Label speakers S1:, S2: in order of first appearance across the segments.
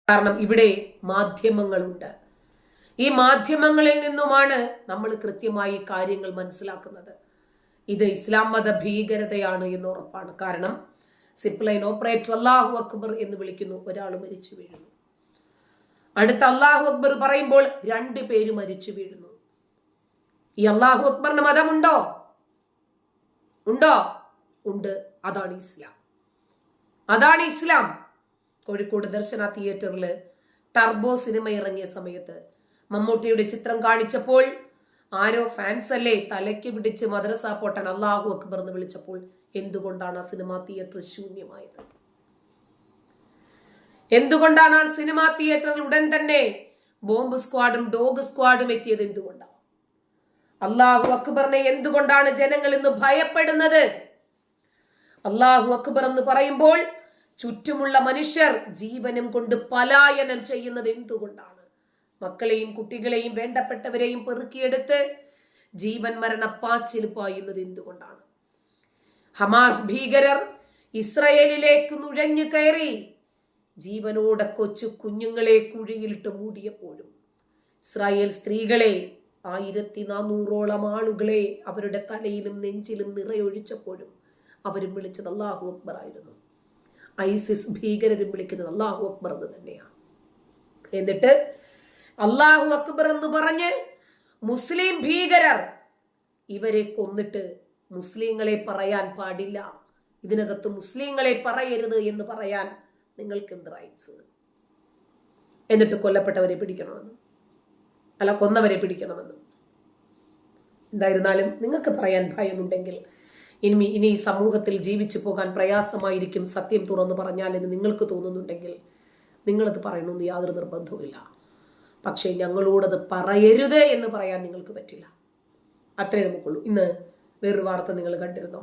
S1: കാരണം ഇവിടെ മാധ്യമങ്ങളുണ്ട്. ഈ മാധ്യമങ്ങളിൽ നിന്നുമാണ് നമ്മൾ കൃത്യമായി കാര്യങ്ങൾ മനസ്സിലാക്കുന്നത്. ഇത് ഇസ്ലാം മത ഭീകരതയാണ് എന്ന് ഉറപ്പാണ്. കാരണം സിപ്ലൈൻ ഓപ്പറേറ്റർ അല്ലാഹു അക്ബർ എന്ന് വിളിക്കുന്നു, ഒരാൾ മരിച്ചു വീഴുന്നു. അടുത്ത അല്ലാഹു അക്ബർ പറയുമ്പോൾ 2 പേര് മരിച്ചു വീഴുന്നു. ഈ അല്ലാഹു അക്ബറിന് മതമുണ്ടോ? ഉണ്ടോ? ഉണ്ട്. അതാണ് ഇസ്ലാം. അതാണ് ഇസ്ലാം. കോഴിക്കോട് ദർശന തിയേറ്ററിൽ ടർബോ സിനിമ ഇറങ്ങിയ സമയത്ത് മമ്മൂട്ടിയുടെ ചിത്രം കാണിച്ചപ്പോൾ ആരോ ഫാൻസ് അല്ലേ തലയ്ക്ക് പിടിച്ച് മദ്രസ പോട്ടൻ അല്ലാഹു അക്ബർ എന്ന് വിളിച്ചപ്പോൾ എന്തുകൊണ്ടാണ് ആ സിനിമാ തിയേറ്റർ ശൂന്യമായത്? എന്തുകൊണ്ടാണ് ആ സിനിമാ തിയേറ്ററിൽ ഉടൻ തന്നെ ബോംബ് സ്ക്വാഡും ഡോഗ് സ്ക്വാഡും എത്തിയത്? എന്തുകൊണ്ടാണ്? അല്ലാഹു അക്ബറിനെ എന്തുകൊണ്ടാണ് ജനങ്ങൾ ഇന്ന് ഭയപ്പെടുന്നത്? അല്ലാഹു അക്ബർ എന്ന് പറയുമ്പോൾ ചുറ്റുമുള്ള മനുഷ്യർ ജീവനും കൊണ്ട് പലായനം ചെയ്യുന്നത് എന്തുകൊണ്ടാണ്? മക്കളെയും കുട്ടികളെയും വേണ്ടപ്പെട്ടവരെയും പെറുക്കിയെടുത്ത് ജീവൻ മരണ പാച്ചിൽ പായുന്നത് എന്തുകൊണ്ടാണ്? ഹമാസ് ഭീകരർ ഇസ്രയേലിലേക്ക് നുഴഞ്ഞു കയറി ജീവനോടെ കൊച്ചു കുഞ്ഞുങ്ങളെ കുഴിയിലിട്ട് മൂടിയപ്പോഴും ഇസ്രായേൽ സ്ത്രീകളെ 1400ഓളം ആളുകളെ അവരുടെ തലയിലും നെഞ്ചിലും നിറയൊഴിച്ചപ്പോഴും അവരും വിളിച്ചത് അല്ലാഹു അക്ബർ ആയിരുന്നു. ഐസിസ് ഭീകരരും വിളിക്കുന്നത് അല്ലാഹു അക്ബർ എന്ന് തന്നെയാണ്. എന്നിട്ട് അല്ലാഹു അക്ബർ എന്ന് പറഞ്ഞ് മുസ്ലിം ഭീകരർ ഇവരെ കൊന്നിട്ട് മുസ്ലിങ്ങളെ പറയാൻ പാടില്ല, ഇതിനകത്ത് മുസ്ലിങ്ങളെ പറയരുത് എന്ന് പറയാൻ നിങ്ങൾക്ക് എന്ത് റൈറ്റ്സ്? എന്നിട്ട് കൊല്ലപ്പെട്ടവരെ പിടിക്കണമെന്ന്, അല്ല കൊന്നവരെ പിടിക്കണമെന്ന്. എന്തായിരുന്നാലും നിങ്ങൾക്ക് പറയാൻ ഭയമുണ്ടെങ്കിൽ ഇനി ഈ സമൂഹത്തിൽ ജീവിച്ചു പോകാൻ പ്രയാസമായിരിക്കും സത്യം തുറന്നു പറഞ്ഞാൽ എന്ന് നിങ്ങൾക്ക് തോന്നുന്നുണ്ടെങ്കിൽ നിങ്ങളത് പറയണമെന്ന് യാതൊരു നിർബന്ധവുമില്ല. പക്ഷേ ഞങ്ങളോടത് പറയരുത് എന്ന് പറയാൻ നിങ്ങൾക്ക് പറ്റില്ല. അത്രേ നമുക്കുള്ളൂ. ഇന്ന് വേറൊരു വാർത്ത നിങ്ങൾ കണ്ടിരുന്നോ?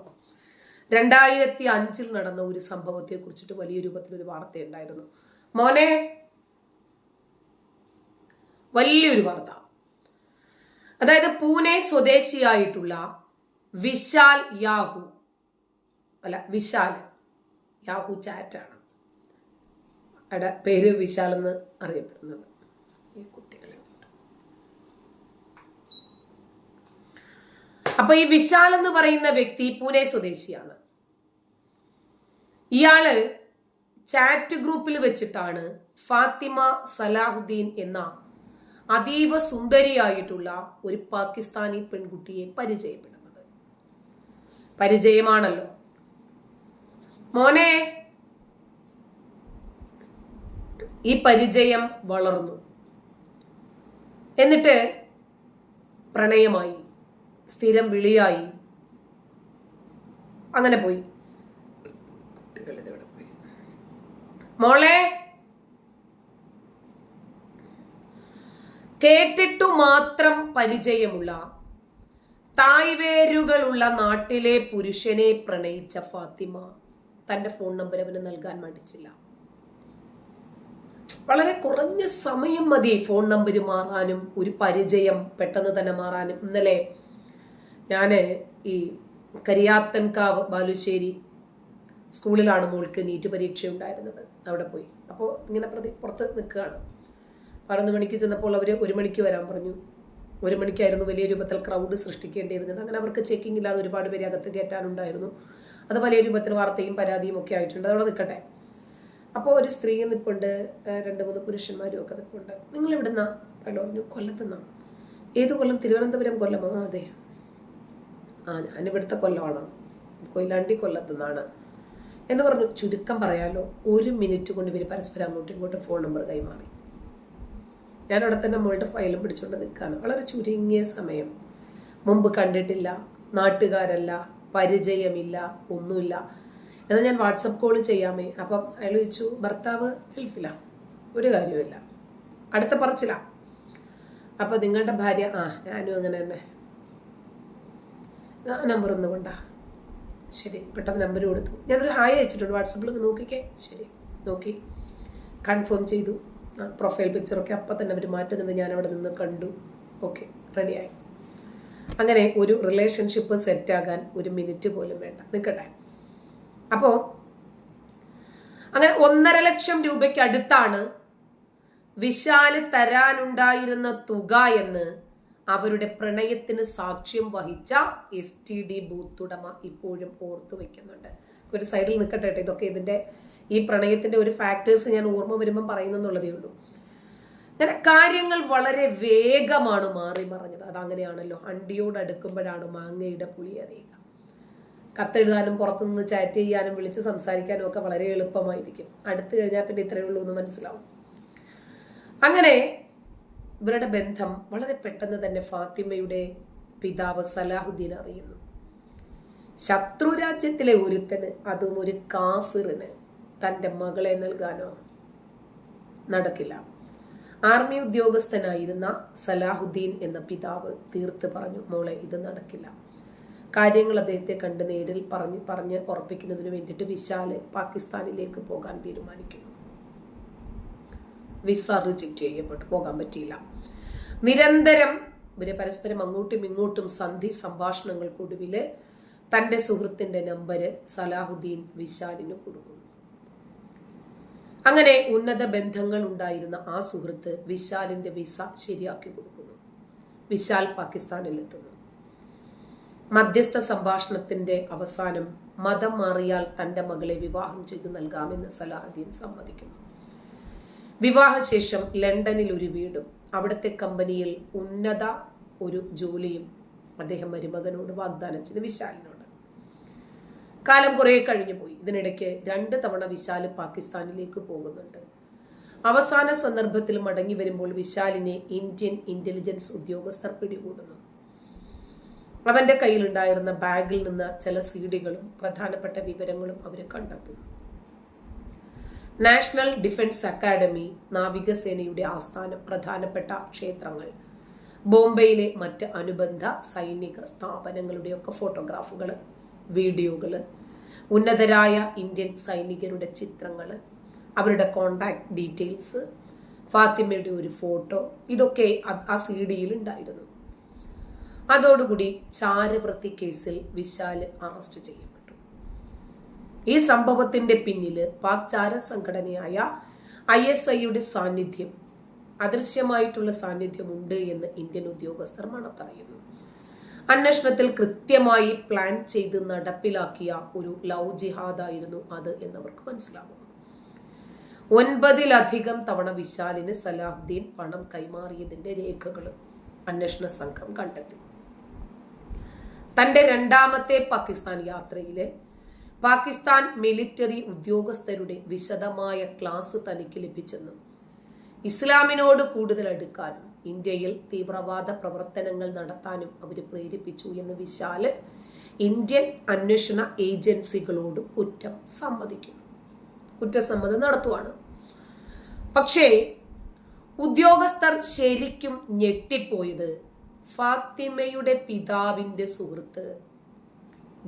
S1: 2005 നടന്ന ഒരു സംഭവത്തെ കുറിച്ചിട്ട് വലിയ രൂപത്തിലൊരു വാർത്ത ഉണ്ടായിരുന്നു. മോനെ, വലിയൊരു വാർത്ത. അതായത് പൂനെ സ്വദേശിയായിട്ടുള്ള വിശാൽ യാഹു ചാറ്റാണ് അവിടെ പേര് വിശാൽ എന്ന് അറിയപ്പെടുന്നത്. ഈ കുട്ടികളെ അപ്പൊ ഈ വിശാൽ എന്ന് പറയുന്ന വ്യക്തി പൂനെ സ്വദേശിയാണ്. ഇയാള് ചാറ്റ് ഗ്രൂപ്പിൽ വെച്ചിട്ടാണ് ഫാത്തിമ സലാഹുദ്ദീൻ എന്ന അതീവ സുന്ദരിയായിട്ടുള്ള ഒരു പാകിസ്ഥാനി പെൺകുട്ടിയെ പരിചയപ്പെടുന്നത്. പരിചയമാണല്ലോ മോനെ. ഈ പരിചയം വളർന്നു, എന്നിട്ട് പ്രണയമായി, സ്ഥിരം വിളിയായി, അങ്ങനെ പോയി. മോളെ, കേട്ടിട്ടു മാത്രം പരിചയമുള്ള തായ്വേരുകളുള്ള നാട്ടിലെ പുരുഷനെ പ്രണയിച്ച ഫാത്തിമ തന്റെ ഫോൺ നമ്പർ അവന് നൽകാൻ മടിച്ചില്ല. വളരെ കുറഞ്ഞ സമയം മതി ഫോൺ നമ്പർ മാറാനും ഒരു പരിചയം പെട്ടെന്ന് തന്നെ മാറാനും. ഇന്നലെ ഞാന് ഈ കരിയാത്തൻകാവ് ബാലുശ്ശേരി സ്കൂളിലാണ് മോൾക്ക് നീറ്റ് പരീക്ഷ ഉണ്ടായിരുന്നത്. അവിടെ പോയി. അപ്പോൾ ഇങ്ങനെ പുറത്ത് നിൽക്കുകയാണ്. 11 മണിക്ക് ചെന്നപ്പോൾ അവർ 1 മണിക്ക് വരാൻ പറഞ്ഞു. 1 മണിക്കായിരുന്നു വലിയ രൂപത്തിൽ ക്രൗഡ് സൃഷ്ടിക്കേണ്ടിയിരുന്നത്. അങ്ങനെ അവർക്ക് ചെക്കിംഗ് ഇല്ലാതെ ഒരുപാട് പേര് അകത്ത് കയറ്റാനുണ്ടായിരുന്നു. അത് വലിയ രൂപത്തിൽ വാർത്തയും പരാതിയും ഒക്കെ ആയിട്ടുണ്ട്. അതവിടെ നിൽക്കട്ടെ. അപ്പോൾ ഒരു സ്ത്രീ നിൽപ്പുണ്ട്, 2-3 പുരുഷന്മാരും ഒക്കെ നിൽപ്പുണ്ട്. നിങ്ങൾ എവിടുന്നാ? അയാൾ പറഞ്ഞു കൊല്ലത്തുനിന്നാണ്. ഏത് കൊല്ലം? തിരുവനന്തപുരം കൊല്ലമോ? അതെ. ഞാനിവിടുത്തെ കൊല്ലമാണ്, കൊയിലാണ്ടി കൊല്ലത്തുനിന്നാണ് എന്ന് പറഞ്ഞു. ചുരുക്കം പറയാലോ, 1 മിനിറ്റ് കൊണ്ട് ഇവർ പരസ്പരം അങ്ങോട്ടും ഇങ്ങോട്ടും ഫോൺ നമ്പർ കൈമാറി. ഞാനവിടെ തന്നെ മോളുടെ ഫയലും പിടിച്ചുകൊണ്ട് നിൽക്കുകയാണ്. വളരെ ചുരുങ്ങിയ സമയം. മുമ്പ് കണ്ടിട്ടില്ല, നാട്ടുകാരല്ല, പരിചയമില്ല, ഒന്നുമില്ല. എന്നാൽ ഞാൻ വാട്സപ്പ് കോൾ ചെയ്യാമേ? അപ്പം അയാൾ ചോദിച്ചു, ഭർത്താവ് ഗൾഫില്ല, ഒരു കാര്യമില്ല, അടുത്ത പറച്ചില്ല. അപ്പം നിങ്ങളുടെ ഭാര്യ? ഞാനും അങ്ങനെ തന്നെ. നമ്പർ ഒന്നും കൊണ്ടാ? ശരി, പെട്ടെന്ന് നമ്പർ കൊടുത്തു. ഞാനൊരു ഹായ് അയച്ചിട്ടുണ്ട് വാട്സപ്പിൽ, നോക്കിക്കേ. ശരി, നോക്കി, കൺഫേം ചെയ്തു. പ്രൊഫൈൽ പിക്ചറൊക്കെ അപ്പം തന്നെ അവർ മാറ്റുന്നത് ഞാൻ അവിടെ നിന്ന് കണ്ടു. ഓക്കെ, റെഡിയായി. അങ്ങനെ ഒരു റിലേഷൻഷിപ്പ് സെറ്റാകാൻ 1 മിനിറ്റ് പോലും വേണ്ട. നിൽക്കട്ടെ. അപ്പോൾ അങ്ങനെ 1,50,000 രൂപയ്ക്ക് അടുത്താണ് വിശാല് തരാനുണ്ടായിരുന്ന തുക എന്ന് അവരുടെ പ്രണയത്തിന് സാക്ഷ്യം വഹിച്ച STD ബൂത്ത് ഉടമ ഇപ്പോഴും ഓർത്തു വെക്കുന്നുണ്ട്. ഒരു സൈഡിൽ നിൽക്കട്ടെ, ഇതൊക്കെ ഇതിന്റെ ഈ പ്രണയത്തിന്റെ ഒരു ഫാക്ടേഴ്സ് ഞാൻ ഓർമ്മ വരുമ്പം പറയുന്നെന്നുള്ളതേ ഉള്ളൂ. അങ്ങനെ കാര്യങ്ങൾ വളരെ വേഗമാണ് മാറി മറിഞ്ഞത്. അതങ്ങനെയാണല്ലോ, അണ്ടിയോട് അടുക്കുമ്പോഴാണ് മാങ്ങയുടെ പുളി അറിയുക. കത്തെഴുതാനും പുറത്തുനിന്ന് ചാറ്റ് ചെയ്യാനും വിളിച്ച് സംസാരിക്കാനും ഒക്കെ വളരെ എളുപ്പമായിരിക്കും. അടുത്ത് കഴിഞ്ഞാൽ പിന്നെ ഇത്രയേ ഉള്ളൂ എന്ന് മനസ്സിലാവും. അങ്ങനെ ഇവരുടെ ബന്ധം വളരെ പെട്ടെന്ന് തന്നെ ഫാത്തിമയുടെ പിതാവ് സലാഹുദ്ദീൻ അറിയുന്നു. ശത്രുരാജ്യത്തിലെ ഒരുത്തന്, അതും ഒരു കാഫിറിന്, തൻ്റെ മകളെ നൽകാനോ? നടക്കില്ല. ആർമി ഉദ്യോഗസ്ഥനായിരുന്ന സലാഹുദ്ദീൻ എന്ന പിതാവ് തീർത്ത് പറഞ്ഞു, മോളെ ഇത് നടക്കില്ല. കാര്യങ്ങൾ അദ്ദേഹത്തെ കണ്ട് നേരിൽ പറഞ്ഞ് ഉറപ്പിക്കുന്നതിന് വേണ്ടിയിട്ട് വിശാല് പാകിസ്ഥാനിലേക്ക് പോകാൻ തീരുമാനിക്കുന്നു. വിസ റിജക്റ്റ് ചെയ്യപ്പെട്ടു, പോകാൻ പറ്റിയില്ല. നിരന്തരം ഇവര് പരസ്പരം അങ്ങോട്ടും ഇങ്ങോട്ടും സന്ധി സംഭാഷണങ്ങൾക്കൊടുവില് തൻ്റെ സുഹൃത്തിന്റെ നമ്പര് സലാഹുദ്ദീൻ വിശാലിന് കൊടുക്കുന്നു. അങ്ങനെ ഉന്നത ബന്ധങ്ങൾ ഉണ്ടായിരുന്ന ആ സുഹൃത്ത് വിശാലിന്റെ വിസ ശരിയാക്കി കൊടുക്കുന്നു. വിശാൽ പാകിസ്ഥാനിൽ എത്തുന്നു. മധ്യസ്ഥ സംഭാഷണത്തിന്റെ അവസാനം മതം മാറിയാൽ തന്റെ മകളെ വിവാഹം ചെയ്തു നൽകാമെന്ന് സലാഹുദ്ദീൻ സമ്മതിക്കുന്നു. വിവാഹശേഷം ലണ്ടനിൽ ഒരു വീടും അവിടുത്തെ കമ്പനിയിൽ ഉന്നത ഒരു ജോലിയും അദ്ദേഹം മരുമകനോട് വാഗ്ദാനം ചെയ്തു, വിശാലിനോട്. കാലം കുറെ കഴിഞ്ഞു പോയി. ഇതിനിടയ്ക്ക് 2 തവണ വിശാല് പാകിസ്ഥാനിലേക്ക് പോകുന്നുണ്ട്. അവസാന സന്ദർഭത്തിൽ മടങ്ങി വരുമ്പോൾ വിശാലിനെ ഇന്ത്യൻ ഇന്റലിജൻസ് ഉദ്യോഗസ്ഥർ പിടികൂടുന്നു. അവന്റെ കയ്യിലുണ്ടായിരുന്ന ബാഗിൽ നിന്ന് ചില സീഡികളും പ്രധാനപ്പെട്ട വിവരങ്ങളും അവർ കണ്ടെത്തുന്നു. നാഷണൽ ഡിഫൻസ് അക്കാഡമി, നാവികസേനയുടെ ആസ്ഥാനം, പ്രധാനപ്പെട്ട ക്ഷേത്രങ്ങൾ, ബോംബെയിലെ മറ്റ് അനുബന്ധ സൈനിക സ്ഥാപനങ്ങളുടെയൊക്കെ ഫോട്ടോഗ്രാഫുകൾ, വീഡിയോകൾ, ഉന്നതരായ ഇന്ത്യൻ സൈനികരുടെ ചിത്രങ്ങൾ, അവരുടെ കോണ്ടാക്ട് ഡീറ്റെയിൽസ്, ഫാത്തിമയുടെ ഒരു ഫോട്ടോ, ഇതൊക്കെ ആ CD-യിൽ ഉണ്ടായിരുന്നു. അതോടുകൂടി ചാരവൃത്തി കേസിൽ വിശാല് അറസ്റ്റ് ചെയ്യപ്പെട്ടു. ഈ സംഭവത്തിന്റെ പിന്നില് പാക് ചാര സംഘടനയായ ISIയുടെ സാന്നിധ്യം, അദൃശ്യമായിട്ടുള്ള സാന്നിധ്യമുണ്ട് എന്ന് ഇന്ത്യൻ ഉദ്യോഗസ്ഥർ മണത്തറിയുന്നു. അന്വേഷണത്തിൽ കൃത്യമായി പ്ലാൻ ചെയ്ത് നടപ്പിലാക്കിയ ഒരു ലവ് ജിഹാദായിരുന്നു അത് എന്നവർക്ക് മനസ്സിലാകുന്നു. 9-ലധികം തവണ വിശാലിന് സലാഹുദ്ദീൻ പണം കൈമാറിയതിന്റെ രേഖകളും അന്വേഷണ സംഘം കണ്ടെത്തി. തന്റെ 2ാമത്തെ പാകിസ്ഥാൻ യാത്രയില് പാകിസ്ഥാൻ മിലിറ്ററി ഉദ്യോഗസ്ഥരുടെ വിശദമായ ക്ലാസ് തനിക്ക് ലഭിച്ചെന്നും ഇസ്ലാമിനോട് കൂടുതൽ അടുക്കാനും ഇന്ത്യയിൽ തീവ്രവാദ പ്രവർത്തനങ്ങൾ നടത്താനും അവർ പ്രേരിപ്പിച്ചു എന്ന് വിശാല് ഇന്ത്യൻ അന്വേഷണ ഏജൻസികളോട് കുറ്റസമ്മതം നടത്തുവാണ്. പക്ഷേ ഉദ്യോഗസ്ഥർ ശരിക്കും ഞെട്ടിപ്പോയത് ഫാത്തിമയുടെ പിതാവിന്റെ സുഹൃത്ത്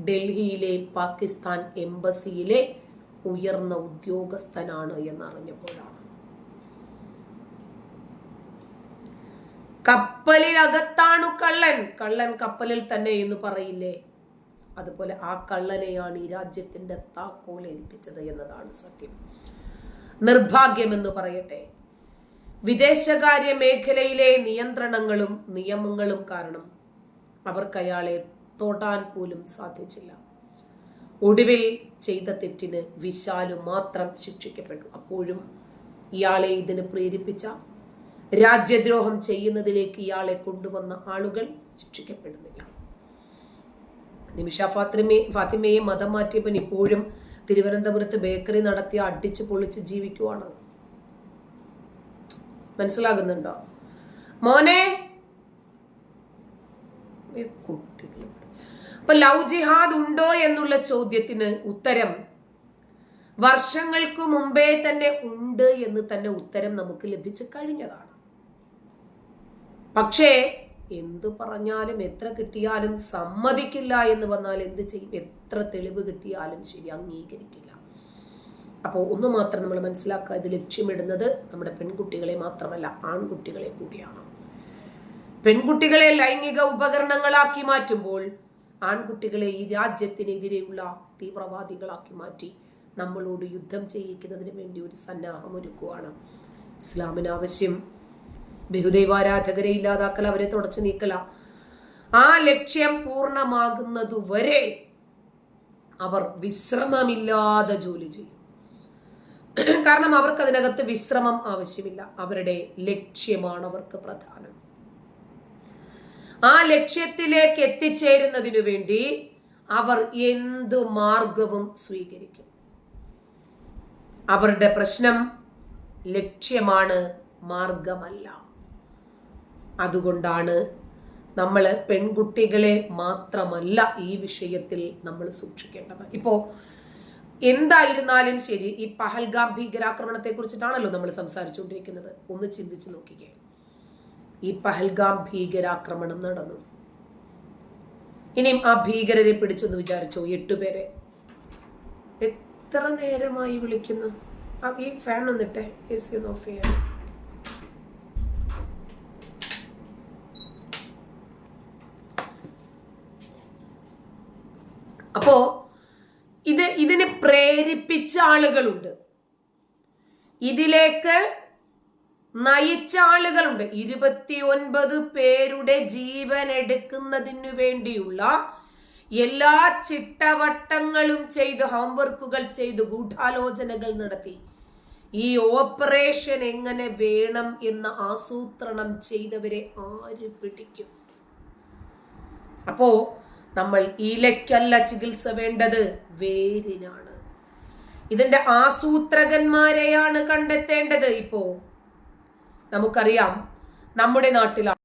S1: ഡൽഹിയിലെ പാകിസ്ഥാൻ എംബസിയിലെ ഉയർന്ന ഉദ്യോഗസ്ഥനാണ് എന്നറിഞ്ഞപ്പോഴാണ്. കപ്പലിനകത്താണു കള്ളൻ കപ്പലിൽ തന്നെ എന്ന് പറയില്ലേ, അതുപോലെ ആ കള്ളനെയാണ് ഈ രാജ്യത്തിന്റെ താക്കോൽ ഏൽപ്പിച്ചത് എന്നതാണ് സത്യം. നിർഭാഗ്യമെന്ന് പറയട്ടെ, വിദേശകാര്യ മേഖലയിലെ നിയന്ത്രണങ്ങളും നിയമങ്ങളും കാരണം അവർക്ക് അയാളെ തൊടാൻ പോലും സാധിച്ചില്ല. ഒടുവിൽ ചെയ്ത തെറ്റിന് വിശാലു മാത്രം ശിക്ഷിക്കപ്പെട്ടു. അപ്പോഴും ഇയാളെ ഇതിന് പ്രേരിപ്പിച്ച, രാജ്യദ്രോഹം ചെയ്യുന്നതിലേക്ക് ഇയാളെ കൊണ്ടുവന്ന ആളുകൾ ശിക്ഷിക്കപ്പെടുന്നില്ല. നിമിഷ ഫാത്തിമയെ മതം മാറ്റിയപ്പൻ ഇപ്പോഴും തിരുവനന്തപുരത്ത് ബേക്കറി നടത്തി അടിച്ചു പൊളിച്ച് ജീവിക്കുവാണ്. മനസ്സിലാകുന്നുണ്ടോ മോനെ? കുട്ടികൾ. അപ്പൊ ലവ് ജിഹാദ് ഉണ്ടോ എന്നുള്ള ചോദ്യത്തിന് ഉത്തരം വർഷങ്ങൾക്ക് മുമ്പേ തന്നെ ഉണ്ട് എന്ന് തന്നെ ഉത്തരം നമുക്ക് ലഭിച്ചു കഴിഞ്ഞതാണ്. പക്ഷേ എന്തു പറഞ്ഞാലും എത്ര കിട്ടിയാലും സമ്മതിക്കില്ല എന്ന് വന്നാൽ എന്ത് ചെയ്യും? എത്ര തെളിവ് കിട്ടിയാലും ശരി, അംഗീകരിക്കില്ല. അപ്പോൾ ഒന്ന് മാത്രം നമ്മൾ മനസ്സിലാക്കുക, ഇത് ലക്ഷ്യമിടുന്നത് നമ്മുടെ പെൺകുട്ടികളെ മാത്രമല്ല, ആൺകുട്ടികളെ കൂടിയാണ്. പെൺകുട്ടികളെ ലൈംഗിക ഉപകരണങ്ങളാക്കി മാറ്റുമ്പോൾ ആൺകുട്ടികളെ ഈ രാജ്യത്തിനെതിരെയുള്ള തീവ്രവാദികളാക്കി മാറ്റി നമ്മളോട് യുദ്ധം ചെയ്യിക്കുന്നതിന് വേണ്ടി ഒരു സന്നാഹം ഒരുക്കുവാണ്. ഇസ്ലാമിന് ആവശ്യം ബഹുദൈവാരാധകരെ ഇല്ലാതാക്കല, അവരെ തുടച്ചു നീക്കല. ആ ലക്ഷ്യം പൂർണ്ണമാകുന്നതുവരെ അവർ വിശ്രമമില്ലാതെ ജോലി ചെയ്യും. കാരണം അവർക്ക് അതിനകത്ത് വിശ്രമം ആവശ്യമില്ല. അവരുടെ ലക്ഷ്യമാണ് അവർക്ക് പ്രധാനം. ആ ലക്ഷ്യത്തിലേക്ക് എത്തിച്ചേരുന്നതിനു വേണ്ടി അവർ എന്തു മാർഗവും സ്വീകരിക്കും. അവരുടെ പ്രശ്നം ലക്ഷ്യമാണ്, മാർഗമല്ല. അതുകൊണ്ടാണ് നമ്മൾ പെൺകുട്ടികളെ മാത്രമല്ല ഈ വിഷയത്തിൽ നമ്മൾ സൂക്ഷിക്കേണ്ടത്. ഇപ്പോ എന്തായിരുന്നാലും ശരി, ഈ പഹൽഗാം ഭീകരാക്രമണത്തെ കുറിച്ചിട്ടാണല്ലോ നമ്മൾ സംസാരിച്ചുകൊണ്ടിരിക്കുന്നത്. ഒന്ന് ചിന്തിച്ചു നോക്കിക്കേ. ഈ പഹൽഗാം ഭീകരാക്രമണം നടന്നു. ഇനിയും ആ ഭീകരരെ പിടിച്ചെന്ന് വിചാരിച്ചോ, 8 പേരെ. എത്ര നേരമായി വിളിക്കുന്നു? ഈ ഫാൻ വന്നിട്ടെ, AC ഒന്ന് ഓഫ് ചെയ്യാൻ. അപ്പോ ഇതിനെ പ്രേരിപ്പിച്ച ആളുകളുണ്ട്, ഇതിലേക്ക് നയിച്ച ആളുകളുണ്ട്. 29 പേരുടെ ജീവൻ എടുക്കുന്നതിനു വേണ്ടിയുള്ള എല്ലാ ചിട്ടവട്ടങ്ങളും ചെയ്ത്, ഹോംവർക്കുകൾ ചെയ്ത്, ഗൂഢാലോചനകൾ നടത്തി ഈ ഓപ്പറേഷൻ എങ്ങനെ വേണം എന്ന് ആസൂത്രണം ചെയ്തവരെ ആര് പിടിക്കും? അപ്പോ നമ്മൾ ഇലയ്ക്കല്ല ചികിത്സ വേണ്ടത്, വേരിനാണ്. ഇതിന്റെ ആസൂത്രകന്മാരെയാണ് കണ്ടെത്തേണ്ടത്. ഇപ്പോ നമുക്കറിയാം, നമ്മുടെ നാട്ടിലാണ്